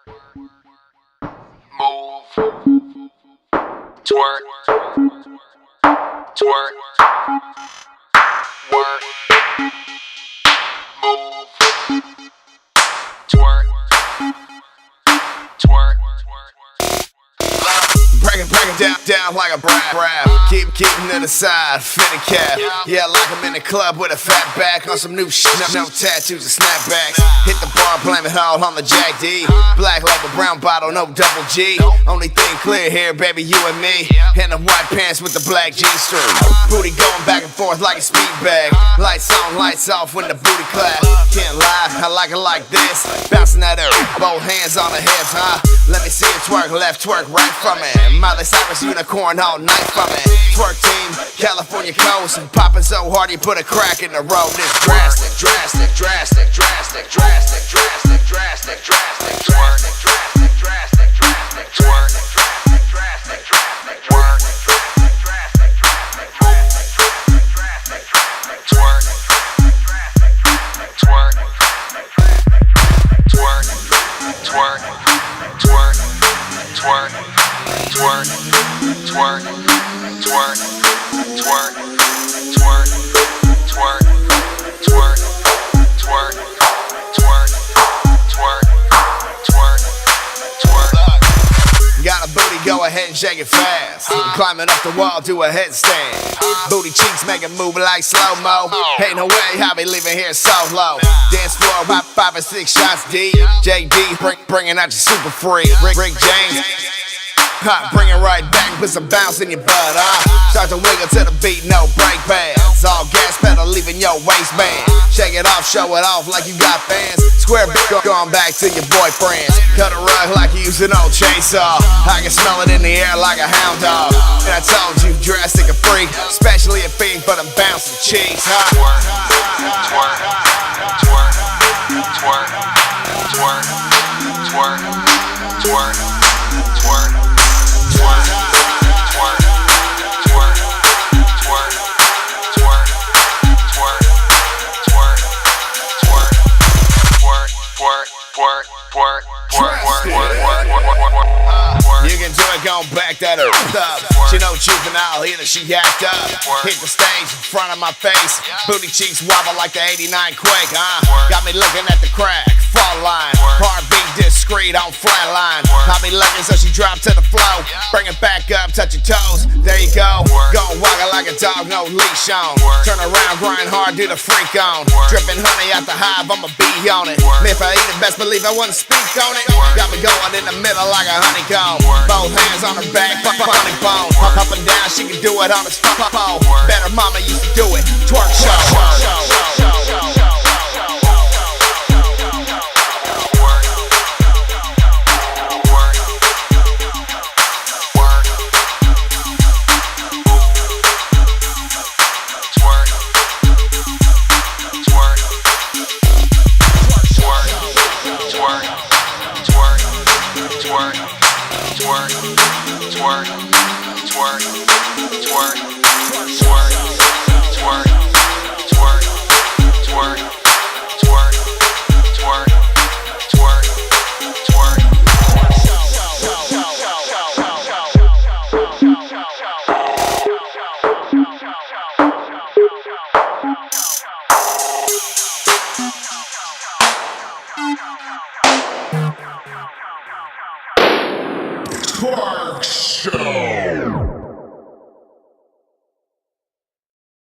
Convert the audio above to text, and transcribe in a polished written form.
move, twerk, twerk, work, move, twerk, twerk. Break it down like a rap. Keep to the side, fitted cap. Yeah, like I'm in the club with a fat back on some new shit. No tattoos or snapbacks. Hit the bar, blame it all on the Jack D. Black label, brown bottle, no double G. Only thing clear here, baby, you and me. In the white pants with the black G-string. Booty going back and forth like a speed bag. Lights on, lights off when the booty clap. Can't lie, I like it like this. Bouncing that air, both hands on the hips, huh? Let me see you twerk left, twerk right from it. Miley Cyrus unicorn all night from it. Twerk team, California coast. And popping so hard you put a crack in the road. This drastic, drastic, drastic, drastic, drastic, drastic, drastic, drastic, drastic, drastic, drastic, drastic, twerk, drastic, drastic, drastic, twerk, drastic, drastic, drastic, drastic, drastic, twerk, twerk, twerk, twerk, twerk, twerk, twerk, twerk, twerk, twerk, twerk, twerk, twerk, twerk, twerk, twerk, twerk, twerk. Got a booty, go ahead and shake it fast. Climbing up the wall, do a headstand. Booty cheeks make it move like slow-mo. Ain't no way I'll be leaving here solo. Dance floor about 5 or 6 shots deep. JD bringing out your super freak. Rick James. Bring it right back, put some bounce in your butt, Start to wiggle to the beat, no brake pads. All gas pedal leaving your waistband. Shake it off, show it off like you got fans. Square bitch going back to your boyfriends. Cut a rug like you use an old chainsaw. I can smell it in the air like a hound dog. And I told you, drastic a freak, especially a fiend for them bouncing cheeks, Twerk, twerk, twerk, twerk, twerk, twerk, twerk, twerk. Twerk, twerk, twerk, twerk, twerk, twerk, twerk, twerk, twerk, twerk, twerk, twerk. You can do it, gon' back that up. She no juvenile, either she act up. Hit the stage in front of my face. Booty cheeks wobble like the 89 quake, Got me looking at the crack, fall line. Heartbeat discreet on flatline. I be looking so she drop to the flow. Bring it back up, touch your toes. There you go. Gon' walk it like a dog, no leash on. Turn around, grind hard, do the freak on. Dripping honey out the hive, I'ma be on it. If I eat it, best believe I wouldn't speak on it. Got me going in the middle like a honeycomb. Both hands on her back, funny bone. Up and down, she can do it on the spot. Better mama used to do it. Twerk show. Twerk, twerk, twerk, twerk, twerk, twerk, twerk, twerk, twerk, twerk, twerk, twerk, twerk. Twerk Show.